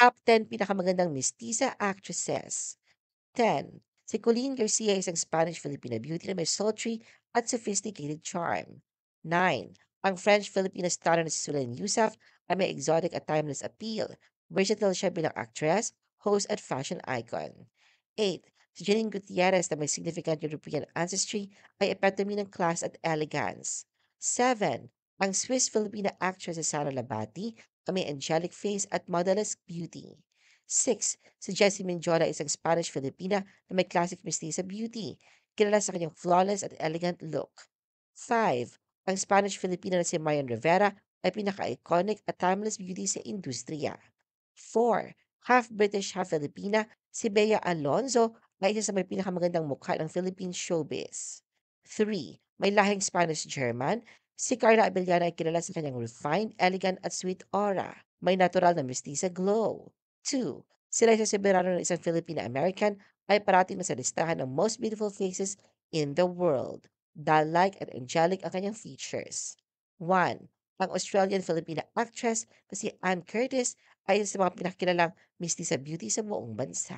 Top 10 pinakamagandang mestiza actresses. 10. Si Colleen Garcia, isang Spanish-Filipina beauty na may sultry at sophisticated charm. 9. Ang French-Filipina star na si Sulain Yusuf ay may exotic at timeless appeal. Versatile siya bilang actress, host at fashion icon. 8. Si Janine Gutierrez na may significant European ancestry ay epitome ng class at elegance. 7. Ang Swiss-Filipina actress si Sara Labati ay may angelic face at modelist beauty. 6. Si Jessie Menjola, isang Spanish-Filipina na may classic mestiza beauty, kilala sa kanyang flawless at elegant look. 5. Ang Spanish-Filipina na si Mayan Rivera ay pinaka-iconic at timeless beauty sa industriya. 4. Half British, half Filipina, si Bea Alonzo ay isa sa may pinakamagandang mukha ng Philippine showbiz. 3. May lahing Spanish-German, si Carla Abellana ay kilala sa kanyang refined, elegant at sweet aura. May natural na mestiza glow. 2. Si Liza Soberano na isang Filipina-American ay parating na sa listahan ng most beautiful faces in the world. Doll-like at angelic ang kanyang features. 1. Ang Australian-Filipina actress na si Ann Curtis ay isa sa mga pinakilalang mestiza beauty sa buong bansa.